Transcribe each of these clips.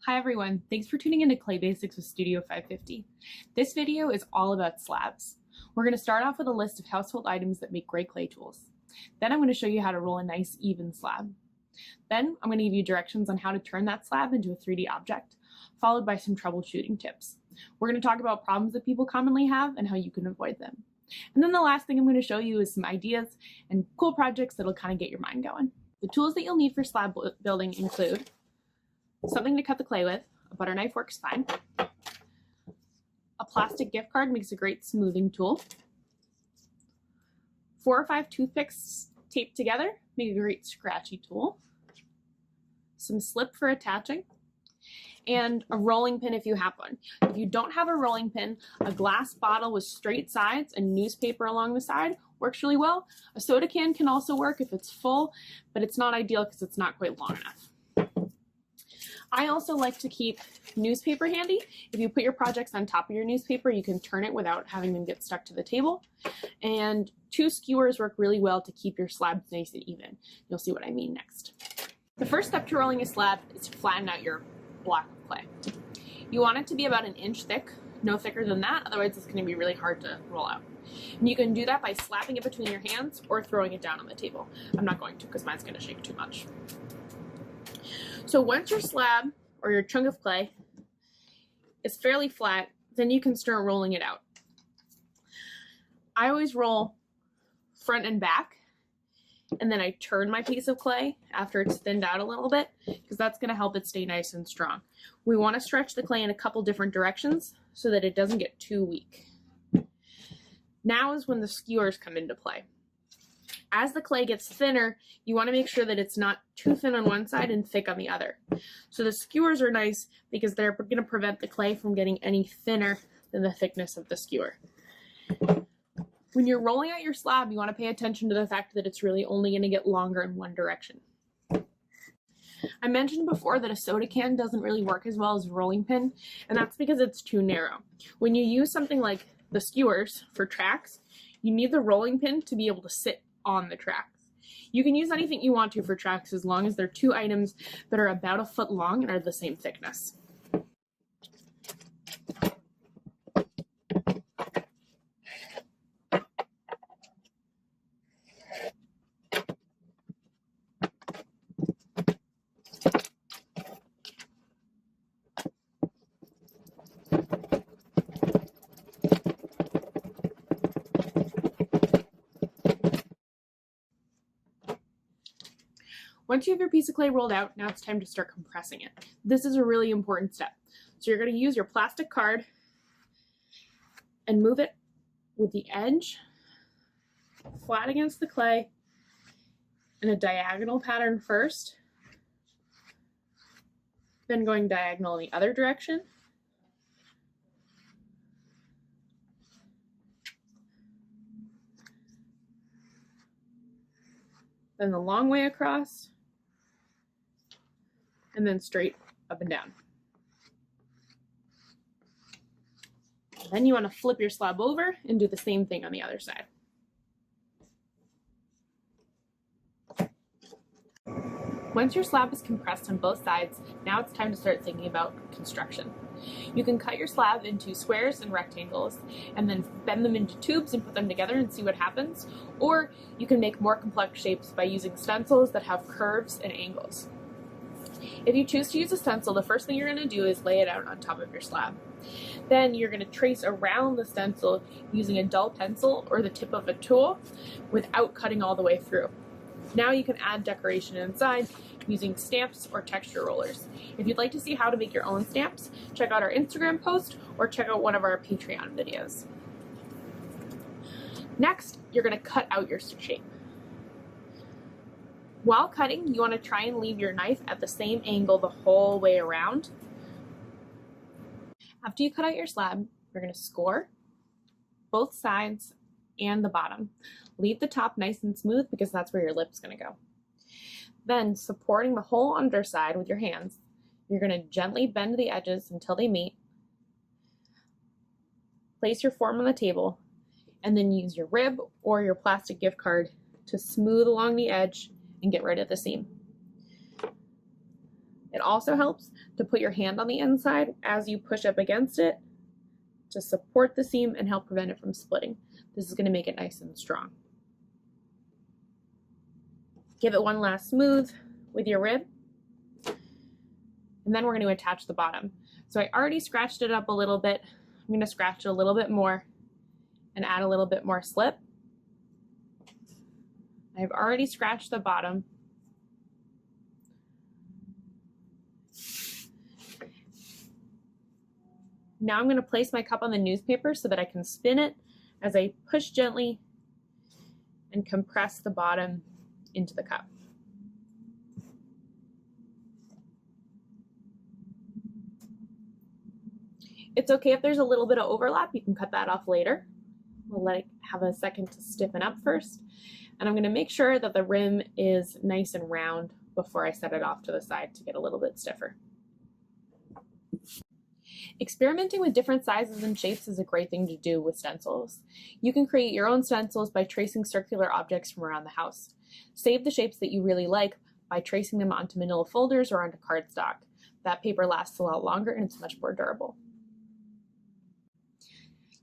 Hi everyone, thanks for tuning into Clay Basics with Studio 550. This video is all about slabs. We're going to start off with a list of household items that make great clay tools. Then I'm going to show you how to roll a nice even slab. Then I'm going to give you directions on how to turn that slab into a 3D object, followed by some troubleshooting tips. We're going to talk about problems that people commonly have and how you can avoid them. And then the last thing I'm going to show you is some ideas and cool projects that'll kind of get your mind going. The tools that you'll need for slab building include something to cut the clay with, a butter knife works fine. A plastic gift card makes a great smoothing tool. 4 or 5 toothpicks taped together make a great scratchy tool. Some slip for attaching, and a rolling pin if you have one. If you don't have a rolling pin, a glass bottle with straight sides and newspaper along the side works really well. A soda can also work if it's full, but it's not ideal because it's not quite long enough. I also like to keep newspaper handy. If you put your projects on top of your newspaper, you can turn it without having them get stuck to the table. And 2 skewers work really well to keep your slabs nice and even. You'll see what I mean next. The first step to rolling a slab is to flatten out your block of clay. You want it to be about 1 inch thick, no thicker than that, otherwise it's going to be really hard to roll out. And you can do that by slapping it between your hands or throwing it down on the table. I'm not going to because mine's going to shake too much. So once your slab or your chunk of clay is fairly flat, then you can start rolling it out. I always roll front and back, and then I turn my piece of clay after it's thinned out a little bit, because that's going to help it stay nice and strong. We want to stretch the clay in a couple different directions so that it doesn't get too weak. Now is when the skewers come into play. As the clay gets thinner, you want to make sure that it's not too thin on one side and thick on the other. So the skewers are nice because they're going to prevent the clay from getting any thinner than the thickness of the skewer. When you're rolling out your slab, you want to pay attention to the fact that it's really only going to get longer in one direction. I mentioned before that a soda can doesn't really work as well as a rolling pin, and that's because it's too narrow. When you use something like the skewers for tracks, you need the rolling pin to be able to sit on the tracks. You can use anything you want to for tracks as long as they're 2 items that are about 1 foot long and are the same thickness. Once you have your piece of clay rolled out, now it's time to start compressing it. This is a really important step. So you're going to use your plastic card and move it with the edge flat against the clay in a diagonal pattern first, then going diagonal in the other direction, then the long way across, and then straight up and down. Then you want to flip your slab over and do the same thing on the other side. Once your slab is compressed on both sides, now it's time to start thinking about construction. You can cut your slab into squares and rectangles and then bend them into tubes and put them together and see what happens, or you can make more complex shapes by using stencils that have curves and angles. If you choose to use a stencil, the first thing you're going to do is lay it out on top of your slab. Then you're going to trace around the stencil using a dull pencil or the tip of a tool without cutting all the way through. Now you can add decoration inside using stamps or texture rollers. If you'd like to see how to make your own stamps, check out our Instagram post or check out one of our Patreon videos. Next, you're going to cut out your shape. While cutting, you want to try and leave your knife at the same angle the whole way around. After you cut out your slab, you're going to score both sides and the bottom. Leave the top nice and smooth because that's where your lip's going to go. Then, supporting the whole underside with your hands, you're going to gently bend the edges until they meet. Place your form on the table, and then use your rib or your plastic gift card to smooth along the edge and get rid of the seam. It also helps to put your hand on the inside as you push up against it to support the seam and help prevent it from splitting. This is going to make it nice and strong. Give it one last smooth with your rib, and then we're going to attach the bottom. So I already scratched it up a little bit. I'm going to scratch it a little bit more and add a little bit more slip. I've already scratched the bottom. Now I'm going to place my cup on the newspaper so that I can spin it as I push gently and compress the bottom into the cup. It's okay if there's a little bit of overlap, you can cut that off later. We'll let it have a second to stiffen up first. And I'm going to make sure that the rim is nice and round before I set it off to the side to get a little bit stiffer. Experimenting with different sizes and shapes is a great thing to do with stencils. You can create your own stencils by tracing circular objects from around the house. Save the shapes that you really like by tracing them onto manila folders or onto cardstock. That paper lasts a lot longer and it's much more durable.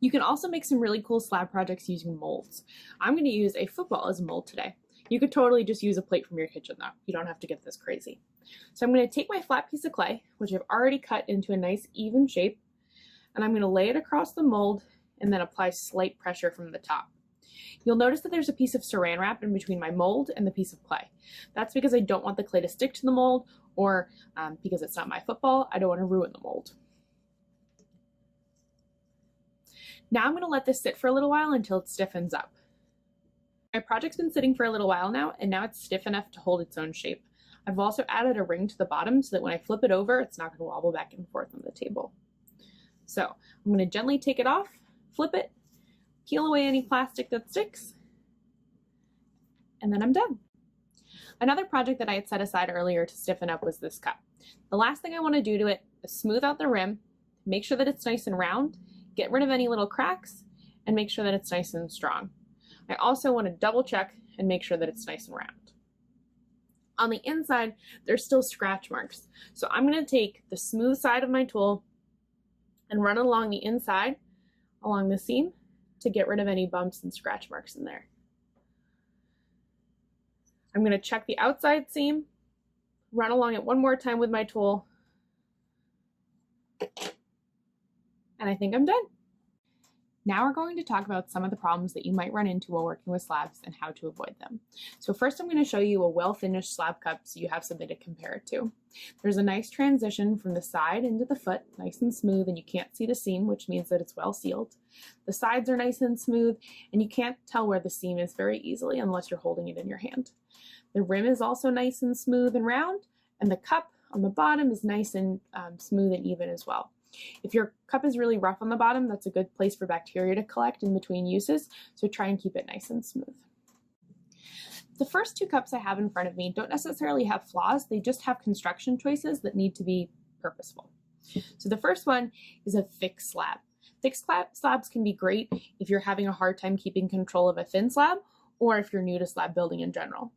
You can also make some really cool slab projects using molds. I'm going to use a football as a mold today. You could totally just use a plate from your kitchen though. You don't have to get this crazy. So I'm going to take my flat piece of clay, which I've already cut into a nice even shape, and I'm going to lay it across the mold and then apply slight pressure from the top. You'll notice that there's a piece of saran wrap in between my mold and the piece of clay. That's because I don't want the clay to stick to the mold, or because it's not my football, I don't want to ruin the mold. Now I'm going to let this sit for a little while until it stiffens up. My project's been sitting for a little while now, and now it's stiff enough to hold its own shape. I've also added a ring to the bottom so that when I flip it over, it's not going to wobble back and forth on the table. So I'm going to gently take it off, flip it, peel away any plastic that sticks, and then I'm done. Another project that I had set aside earlier to stiffen up was this cup. The last thing I want to do to it is smooth out the rim, make sure that it's nice and round, get rid of any little cracks, and make sure that it's nice and strong. I also want to double check and make sure that it's nice and round. On the inside, there's still scratch marks. So I'm going to take the smooth side of my tool and run along the inside, along the seam, to get rid of any bumps and scratch marks in there. I'm going to check the outside seam, run along it one more time with my tool, and I think I'm done. Now we're going to talk about some of the problems that you might run into while working with slabs and how to avoid them. So first I'm going to show you a well-finished slab cup so you have something to compare it to. There's a nice transition from the side into the foot, nice and smooth, and you can't see the seam, which means that it's well sealed. The sides are nice and smooth, and you can't tell where the seam is very easily unless you're holding it in your hand. The rim is also nice and smooth and round, and the cup on the bottom is nice and smooth and even as well. If your cup is really rough on the bottom, that's a good place for bacteria to collect in between uses, so try and keep it nice and smooth. The first two cups I have in front of me don't necessarily have flaws, they just have construction choices that need to be purposeful. So the first one is a thick slab. Thick slabs can be great if you're having a hard time keeping control of a thin slab, or if you're new to slab building in general.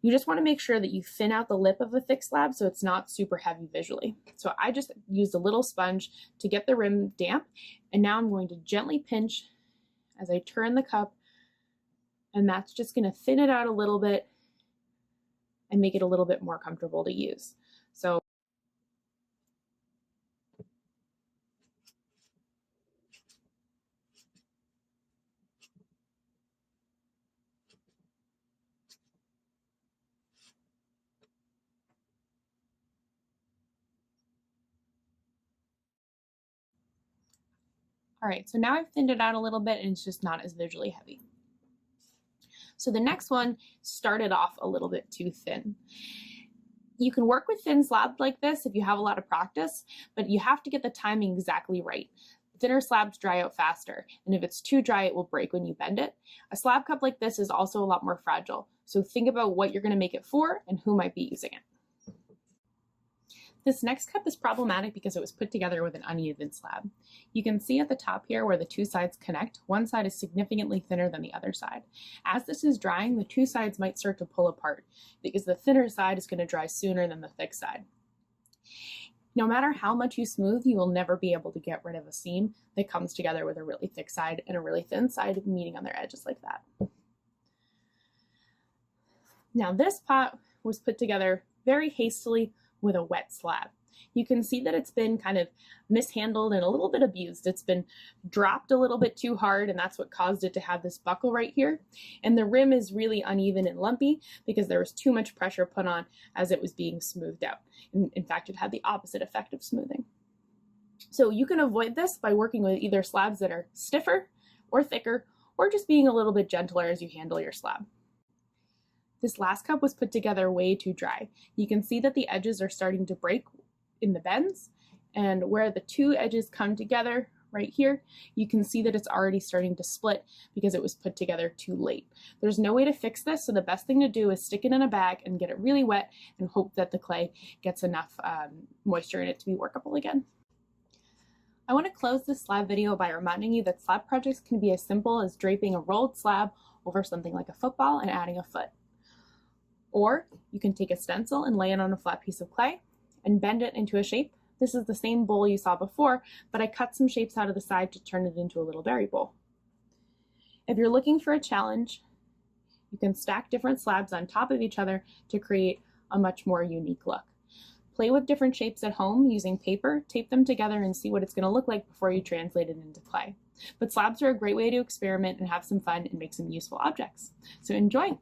You just want to make sure that you thin out the lip of a thick slab so it's not super heavy visually. So I just used a little sponge to get the rim damp, and now I'm going to gently pinch as I turn the cup, and that's just going to thin it out a little bit and make it a little bit more comfortable to use. So all right, so now I've thinned it out a little bit and it's just not as visually heavy. So the next one started off a little bit too thin. You can work with thin slabs like this if you have a lot of practice, but you have to get the timing exactly right. Thinner slabs dry out faster, and if it's too dry, it will break when you bend it. A slab cup like this is also a lot more fragile, so think about what you're going to make it for and who might be using it. This next cup is problematic because it was put together with an uneven slab. You can see at the top here where the two sides connect, one side is significantly thinner than the other side. As this is drying, the two sides might start to pull apart because the thinner side is going to dry sooner than the thick side. No matter how much you smooth, you will never be able to get rid of a seam that comes together with a really thick side and a really thin side meeting on their edges like that. Now this pot was put together very hastily with a wet slab. You can see that it's been kind of mishandled and a little bit abused. It's been dropped a little bit too hard, and that's what caused it to have this buckle right here. And the rim is really uneven and lumpy because there was too much pressure put on as it was being smoothed out. In fact, it had the opposite effect of smoothing. So you can avoid this by working with either slabs that are stiffer or thicker, or just being a little bit gentler as you handle your slab. This last cup was put together way too dry. You can see that the edges are starting to break in the bends, and where the two edges come together right here, you can see that it's already starting to split because it was put together too late. There's no way to fix this, so the best thing to do is stick it in a bag and get it really wet and hope that the clay gets enough moisture in it to be workable again. I want to close this slab video by reminding you that slab projects can be as simple as draping a rolled slab over something like a football and adding a foot. Or you can take a stencil and lay it on a flat piece of clay and bend it into a shape. This is the same bowl you saw before, but I cut some shapes out of the side to turn it into a little berry bowl. If you're looking for a challenge, you can stack different slabs on top of each other to create a much more unique look. Play with different shapes at home using paper, tape them together, and see what it's going to look like before you translate it into clay. But slabs are a great way to experiment and have some fun and make some useful objects. So enjoy!